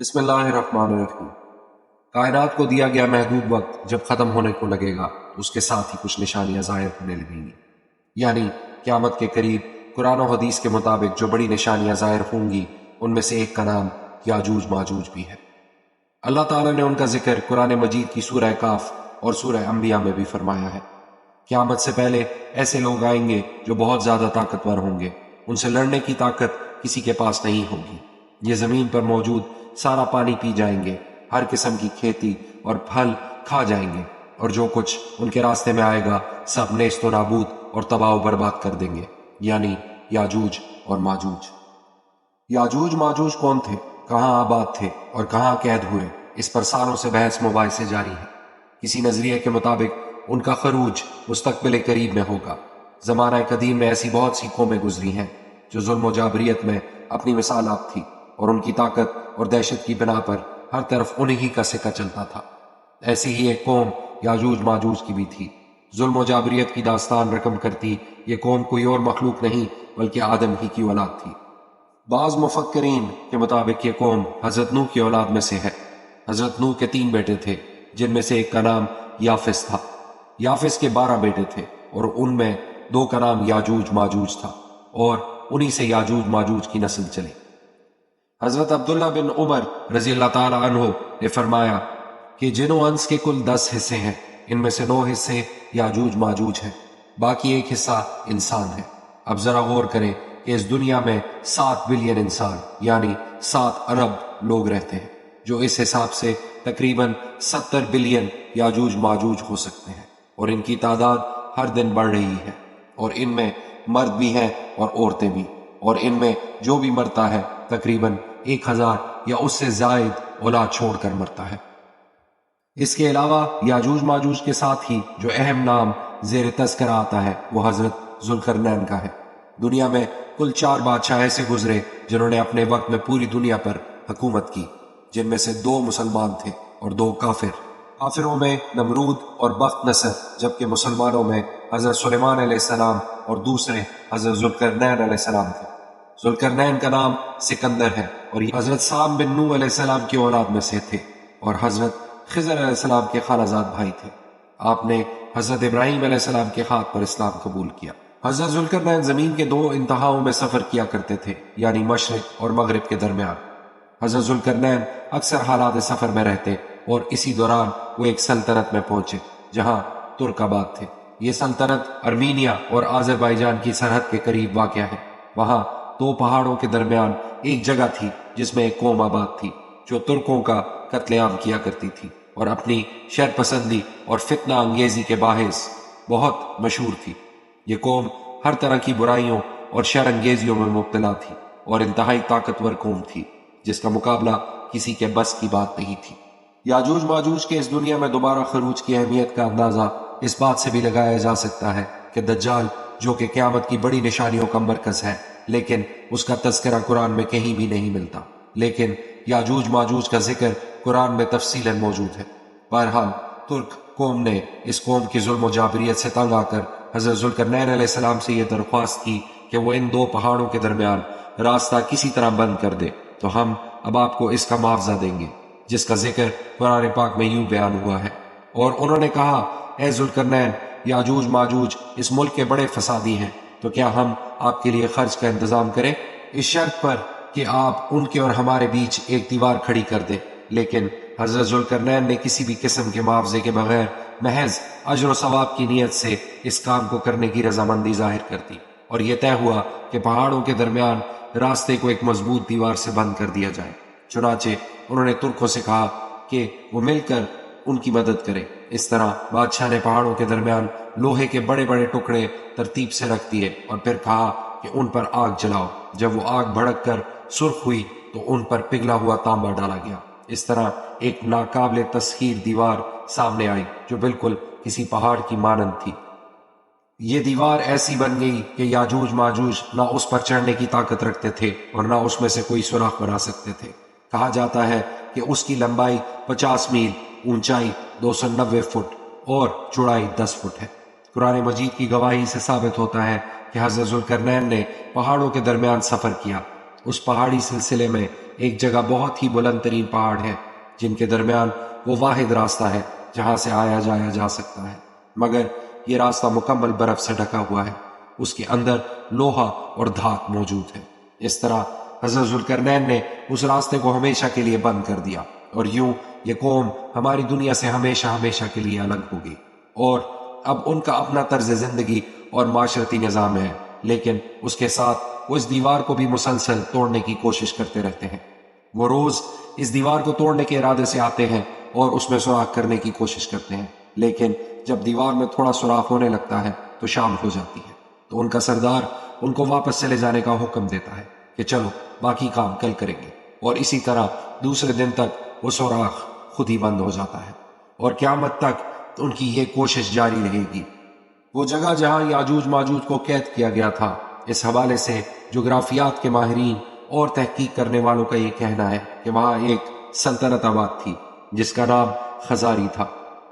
بسم اللہ الرحمن الرحیم۔ کائنات کو دیا گیا محدود وقت جب ختم ہونے کو لگے گا تو اس کے ساتھ ہی کچھ نشانیاں ظاہر ہونے لگیں گی، یعنی قیامت کے قریب قرآن و حدیث کے مطابق جو بڑی نشانیاں ظاہر ہوں گی ان میں سے ایک کا نام یاجوج ماجوج بھی ہے۔ اللہ تعالیٰ نے ان کا ذکر قرآن مجید کی سورہ کاف اور سورہ انبیاء میں بھی فرمایا ہے۔ قیامت سے پہلے ایسے لوگ آئیں گے جو بہت زیادہ طاقتور ہوں گے، ان سے لڑنے کی طاقت کسی کے پاس نہیں ہوگی۔ یہ زمین پر موجود سارا پانی پی جائیں گے، ہر قسم کی کھیتی اور پھل کھا جائیں گے، اور جو کچھ ان کے راستے میں آئے گا سب نیست و نابود اور تباہ و برباد کر دیں گے، یعنی یاجوج اور ماجوج۔ یاجوج ماجوج کون تھے، کہاں آباد تھے اور کہاں قید ہوئے، اس پر سالوں سے بحث مباحثے جاری ہے۔ کسی نظریے کے مطابق ان کا خروج مستقبل قریب میں ہوگا۔ زمانہ قدیم میں ایسی بہت سی قومیں گزری ہیں جو ظلم و جابریت میں اپنی مثالات تھی، اور ان کی طاقت اور دہشت کی بنا پر ہر طرف انہی کا سکہ چلتا تھا۔ ایسی ہی ایک قوم یاجوج ماجوج کی بھی تھی۔ ظلم و جابریت کی داستان رقم کرتی یہ قوم کوئی اور مخلوق نہیں بلکہ آدم ہی کی اولاد تھی۔ بعض مفکرین کے مطابق یہ قوم حضرت نوح کی اولاد میں سے ہے۔ حضرت نوح کے 3 بیٹے تھے، جن میں سے ایک کا نام یافس تھا۔ یافس کے 12 بیٹے تھے، اور ان میں 2 کا نام یاجوج ماجوج تھا، اور انہی سے یاجوج ماجوج کی نسل چلی۔ حضرت عبداللہ بن عمر رضی اللہ تعالی عنہ نے فرمایا کہ جن و انس کے کل 10 حصے ہیں، ان میں سے 9 حصے یاجوج ماجوج ہیں، باقی 1 حصہ انسان ہے۔ اب ذرا غور کریں کہ اس دنیا میں 7 بلین انسان یعنی 7 ارب لوگ رہتے ہیں، جو اس حساب سے تقریباً 70 بلین یاجوج ماجوج ہو سکتے ہیں، اور ان کی تعداد ہر دن بڑھ رہی ہے، اور ان میں مرد بھی ہیں اور عورتیں بھی، اور ان میں جو بھی مرتا ہے تقریباً 1000 یا اس سے زائد اولاد چھوڑ کر مرتا ہے۔ اس کے علاوہ یاجوج ماجوج کے ساتھ ہی جو اہم نام زیر تذکرہ آتا ہے وہ حضرت ذوالقرنین کا ہے۔ دنیا میں کل 4 بادشاہ ایسے گزرے جنہوں نے اپنے وقت میں پوری دنیا پر حکومت کی، جن میں سے 2 مسلمان تھے اور 2 کافر۔ کافروں میں نمرود اور بخت نصر، جبکہ مسلمانوں میں حضرت سلیمان علیہ السلام اور دوسرے حضرت ذوالقرنین علیہ السلام تھے۔ ذوالقرنین کا نام سکندر ہے، اور یہ حضرت سام بن نوح علیہ السلام کی اولاد میں سے تھے، اور حضرت خضر علیہ السلام کے خالہ زاد بھائی تھے۔ آپ نے حضرت ابراہیم علیہ السلام کے ہاتھ پر اسلام قبول کیا۔ حضرت ذوالقرنین زمین کے 2 انتہاؤں میں سفر کیا کرتے تھے، یعنی مشرق اور مغرب کے درمیان۔ حضرت ذوالقرنین اکثر حالات سفر میں رہتے، اور اسی دوران وہ ایک سلطنت میں پہنچے جہاں ترک آباد تھے۔ یہ سلطنت ارمینیا اور آذربائیجان کی سرحد کے قریب واقع ہے۔ وہاں 2 پہاڑوں کے درمیان ایک جگہ تھی جس میں ایک قوم آباد تھی جو ترکوں کا قتل عام کیا کرتی تھی، اور اپنی شر پسندی اور فتنہ انگیزی کے باعث بہت مشہور تھی۔ یہ قوم ہر طرح کی برائیوں اور شر انگیزیوں میں مبتلا تھی، اور انتہائی طاقتور قوم تھی جس کا مقابلہ کسی کے بس کی بات نہیں تھی۔ یاجوج ماجوج کے اس دنیا میں دوبارہ خروج کی اہمیت کا اندازہ اس بات سے بھی لگایا جا سکتا ہے کہ دجال، جو کہ قیامت کی بڑی نشانیوں کا مرکز ہے، لیکن اس کا تذکرہ قرآن میں کہیں بھی نہیں ملتا، لیکن یاجوج ماجوج کا ذکر قرآن میں تفصیلاً موجود ہے۔ بہرحال ترک قوم نے اس قوم کی ظلم و جابریت سے تنگ آ کر حضرت ذوالقرنین علیہ السلام سے یہ درخواست کی کہ وہ ان 2 پہاڑوں کے درمیان راستہ کسی طرح بند کر دے تو ہم اب آپ کو اس کا معاوضہ دیں گے، جس کا ذکر قرآن پاک میں یوں بیان ہوا ہے۔ اور انہوں نے کہا، اے ذوالقرنین، یاجوج ماجوج اس ملک کے بڑے فسادی ہیں، تو کیا ہم آپ کے لیے خرچ کا انتظام کریں، اس شرط پر کہ آپ ان کے اور ہمارے بیچ ایک دیوار کھڑی کر دیں۔ لیکن حضرت ذوالقرنین نے کسی بھی قسم کے معاوضے کے بغیر محض اجر و ثواب کی نیت سے اس کام کو کرنے کی رضامندی ظاہر کر دی، اور یہ طے ہوا کہ پہاڑوں کے درمیان راستے کو ایک مضبوط دیوار سے بند کر دیا جائے۔ چنانچہ انہوں نے ترکوں سے کہا کہ وہ مل کر ان کی مدد کریں۔ اس طرح بادشاہ نے پہاڑوں کے درمیان لوہے کے بڑے بڑے ٹکڑے ترتیب سے رکھ دیے، اور پھر کہا کہ ان پر آگ جلاؤ۔ جب وہ آگ بھڑک کر سرخ ہوئی تو ان پر پگھلا ہوا تانبا ڈالا گیا۔ اس طرح ایک ناقابل تسخیر دیوار سامنے آئی جو بالکل کسی پہاڑ کی مانند تھی۔ یہ دیوار ایسی بن گئی کہ یاجوج ماجوج نہ اس پر چڑھنے کی طاقت رکھتے تھے اور نہ اس میں سے کوئی سوراخ بنا سکتے تھے۔ کہا جاتا ہے کہ اس کی لمبائی 50 میل، اونچائی 290 فٹ اور چوڑائی 10 فٹ ہے۔ قرآن مجید کی گواہی سے ثابت ہوتا ہے کہ حضرت ذوالقرنین نے پہاڑوں کے درمیان سفر کیا۔ اس پہاڑی سلسلے میں ایک جگہ بہت ہی بلند ترین پہاڑ ہے جن کے درمیان وہ واحد راستہ ہے جہاں سے آیا جایا جا سکتا ہے، مگر یہ راستہ مکمل برف سے ڈھکا ہوا ہے، اس کے اندر لوہا اور دھات موجود ہے۔ اس طرح حضرت ذوالقرنین نے اس راستے کو ہمیشہ کے لیے بند کر دیا، اور یوں یہ قوم ہماری دنیا سے ہمیشہ ہمیشہ کے لیے الگ ہوگی، اور اب ان کا اپنا طرز زندگی اور معاشرتی نظام ہے، لیکن اس کے ساتھ وہ اس دیوار کو بھی مسلسل توڑنے کی کوشش کرتے رہتے ہیں۔ وہ روز اس دیوار کو توڑنے کے ارادے سے آتے ہیں اور اس میں سوراخ کرنے کی کوشش کرتے ہیں، لیکن جب دیوار میں تھوڑا سوراخ ہونے لگتا ہے تو شام ہو جاتی ہے، تو ان کا سردار ان کو واپس چلے جانے کا حکم دیتا ہے کہ چلو باقی کام کل کریں گے، اور اسی طرح دوسرے دن تک وہ سوراخ خود ہی بند ہو جاتا ہے، اور قیامت تک ان کی یہ کوشش جاری رہے گی۔ وہ جگہ جہاں یاجوج ماجوج کو قید کیا گیا تھا، اس حوالے سے جغرافیات کے ماہرین اور تحقیق کرنے والوں کا یہ کہنا ہے کہ وہاں ایک سلطنت آباد تھی جس کا نام خزاری تھا۔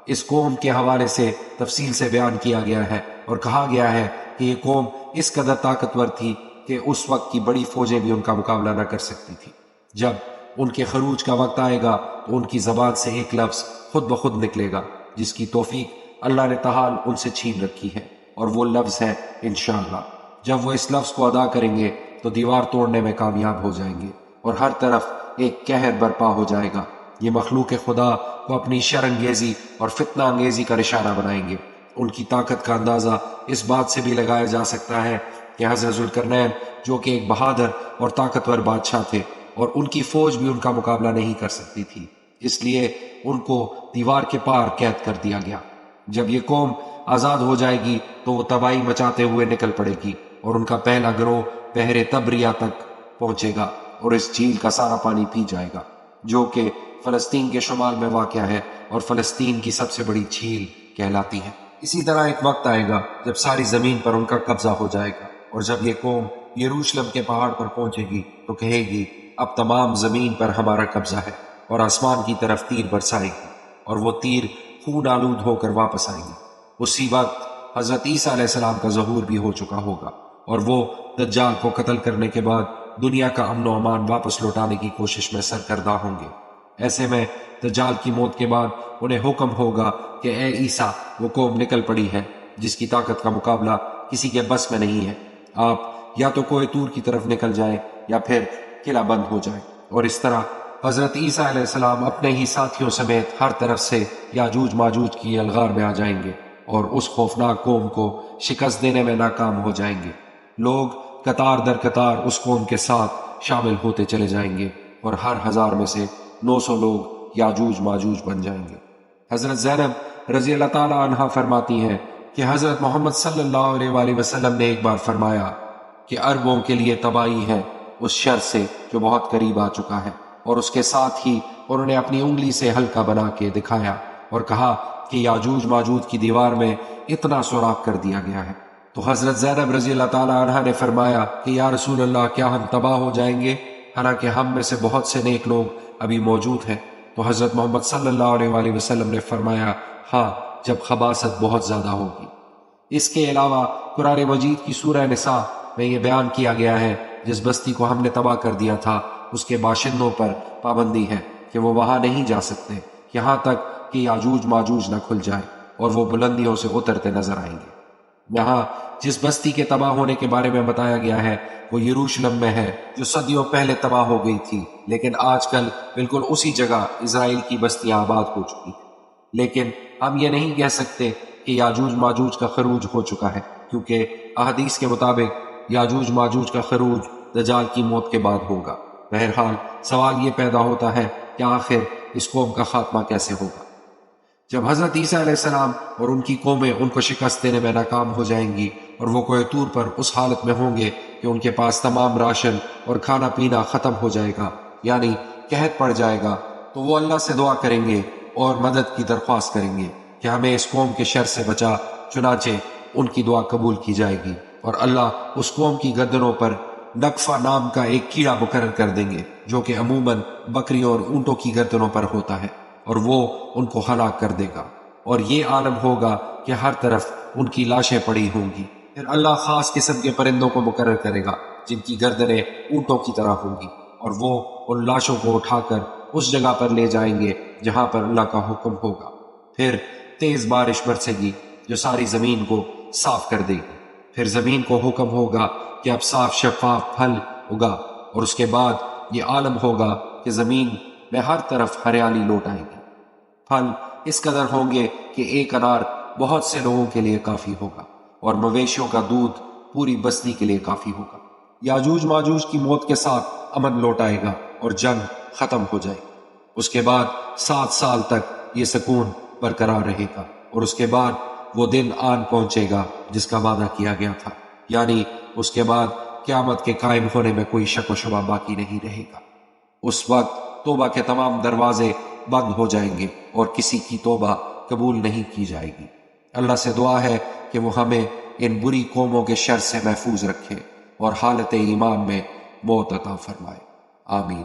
اس قوم کے حوالے سے تفصیل سے بیان کیا گیا ہے اور کہا گیا ہے کہ یہ قوم اس قدر طاقتور تھی کہ اس وقت کی بڑی فوجیں بھی ان کا مقابلہ نہ کر سکتی تھی۔ جب ان کے خروج کا وقت آئے گا تو ان کی زبان سے ایک لفظ خود بخود نکلے گا جس کی توفیق اللہ نے تعالی ان سے چھین رکھی ہے، اور وہ لفظ ہے انشاءاللہ۔ جب وہ اس لفظ کو ادا کریں گے تو دیوار توڑنے میں کامیاب ہو جائیں گے اور ہر طرف ایک قہر برپا ہو جائے گا۔ یہ مخلوق خدا کو اپنی شر انگیزی اور فتنہ انگیزی کا نشانہ بنائیں گے۔ ان کی طاقت کا اندازہ اس بات سے بھی لگایا جا سکتا ہے کہ حضرت ذوالقرنین جو کہ ایک بہادر اور طاقتور بادشاہ تھے، اور ان کی فوج بھی ان کا مقابلہ نہیں کر سکتی تھی، اس لیے ان کو دیوار کے پار قید کر دیا گیا۔ جب یہ قوم آزاد ہو جائے گی تو وہ تباہی مچاتے ہوئے نکل پڑے گی، اور ان کا پہلا گروہ بحر تبریہ تک پہنچے گا اور اس جھیل کا سارا پانی پی جائے گا جو کہ فلسطین کے شمال میں واقع ہے اور فلسطین کی سب سے بڑی جھیل کہلاتی ہے۔ اسی طرح ایک وقت آئے گا جب ساری زمین پر ان کا قبضہ ہو جائے گا، اور جب یہ قوم یروشلم کے پہاڑ پر پہنچے گی تو کہے گی اب تمام زمین پر ہمارا قبضہ ہے، اور آسمان کی طرف تیر برسائے گی، اور وہ تیر خون آلود ہو کر واپس آئیں گے۔ اسی وقت حضرت عیسیٰ علیہ السلام کا ظہور بھی ہو چکا ہوگا، اور وہ دجال کو قتل کرنے کے بعد دنیا کا امن و امان واپس لوٹانے کی کوشش میں سرگرداں ہوں گے۔ ایسے میں دجال کی موت کے بعد انہیں حکم ہوگا کہ اے عیسیٰ، وہ قوم نکل پڑی ہے جس کی طاقت کا مقابلہ کسی کے بس میں نہیں ہے، آپ یا تو کوہ طور کی طرف نکل جائیں یا پھر قلعہ بند ہو جائے۔ اور اس طرح حضرت عیسیٰ علیہ السلام اپنے ہی ساتھیوں سمیت ہر طرف سے یاجوج ماجوج کی الغار میں آ جائیں گے اور اس خوفناک قوم کو شکست دینے میں ناکام ہو جائیں گے۔ لوگ قطار در قطار اس قوم کے ساتھ شامل ہوتے چلے جائیں گے، اور ہر 1000 میں سے 900 لوگ یاجوج ماجوج بن جائیں گے۔ حضرت زینب رضی اللہ تعالی عنہا فرماتی ہیں کہ حضرت محمد صلی اللہ علیہ وآلہ وسلم نے ایک بار فرمایا کہ عربوں کے لیے تباہی ہے اس شر سے جو بہت قریب آ چکا ہے، اور اس کے ساتھ ہی انہوں نے اپنی انگلی سے حلقہ بنا کے دکھایا اور کہا کہ یاجوج ماجوج کی دیوار میں اتنا سوراخ کر دیا گیا ہے۔ تو حضرت زینب رضی اللہ تعالی عنہا نے فرمایا کہ یا رسول اللہ، کیا ہم تباہ ہو جائیں گے حالانکہ ہم میں سے بہت سے نیک لوگ ابھی موجود ہیں؟ تو حضرت محمد صلی اللہ علیہ وآلہ وسلم نے فرمایا ہاں، جب خباثت بہت زیادہ ہوگی۔ اس کے علاوہ قرآن مجید کی سورہ نساء میں یہ بیان کیا گیا ہے جس بستی کو ہم نے تباہ کر دیا تھا اس کے باشندوں پر پابندی ہے کہ وہ وہاں نہیں جا سکتے یہاں تک کہ یاجوج ماجوج نہ کھل جائے اور وہ بلندیوں سے اترتے نظر آئیں گے۔ یہاں جس بستی کے تباہ ہونے کے بارے میں بتایا گیا ہے وہ یروشلم میں ہے جو صدیوں پہلے تباہ ہو گئی تھی، لیکن آج کل بالکل اسی جگہ اسرائیل کی بستیاں آباد ہو چکی ہیں۔ لیکن ہم یہ نہیں کہہ سکتے کہ یاجوج ماجوج کا خروج ہو چکا ہے، کیونکہ احادیث کے مطابق یاجوج ماجوج کا خروج دجال کی موت کے بعد ہوگا۔ بہرحال سوال یہ پیدا ہوتا ہے کہ آخر اس قوم کا خاتمہ کیسے ہوگا؟ جب حضرت عیسیٰ علیہ السلام اور ان کی قومیں ان کو شکست دینے میں ناکام ہو جائیں گی اور وہ کوہ طور پر اس حالت میں ہوں گے کہ ان کے پاس تمام راشن اور کھانا پینا ختم ہو جائے گا، یعنی قحط پڑ جائے گا، تو وہ اللہ سے دعا کریں گے اور مدد کی درخواست کریں گے کہ ہمیں اس قوم کے شر سے بچا۔ چنانچہ ان کی دعا قبول کی جائے گی اور اللہ اس قوم کی گردنوں پر نقفہ نام کا ایک کیڑا مقرر کر دیں گے جو کہ عموماً بکریوں اور اونٹوں کی گردنوں پر ہوتا ہے، اور وہ ان کو ہلاک کر دے گا، اور یہ عالم ہوگا کہ ہر طرف ان کی لاشیں پڑی ہوں گی۔ پھر اللہ خاص قسم کے پرندوں کو مقرر کرے گا جن کی گردنیں اونٹوں کی طرح ہوں گی، اور وہ ان لاشوں کو اٹھا کر اس جگہ پر لے جائیں گے جہاں پر اللہ کا حکم ہوگا۔ پھر تیز بارش برسے گی جو ساری زمین کو صاف کر دے گی۔ پھر زمین کو حکم ہوگا کہ اب صاف شفاف پھل اگا، اور اس کے بعد یہ عالم ہوگا کہ زمین میں ہر طرف ہریالی لوٹ آئے گی۔ پھل اس قدر ہوں گے کہ ایک انار بہت سے لوگوں کے لیے کافی ہوگا، اور مویشیوں کا دودھ پوری بستی کے لیے کافی ہوگا۔ یاجوج ماجوج کی موت کے ساتھ امن لوٹ آئے گا اور جنگ ختم ہو جائے گی۔ اس کے بعد 7 سال تک یہ سکون برقرار رہے گا، اور اس کے بعد وہ دن آن پہنچے گا جس کا وعدہ کیا گیا تھا، یعنی اس کے بعد قیامت کے قائم ہونے میں کوئی شک و شبہ باقی نہیں رہے گا۔ اس وقت توبہ کے تمام دروازے بند ہو جائیں گے اور کسی کی توبہ قبول نہیں کی جائے گی۔ اللہ سے دعا ہے کہ وہ ہمیں ان بری قوموں کے شر سے محفوظ رکھے اور حالت ایمان میں موت عطا فرمائے۔ آمین۔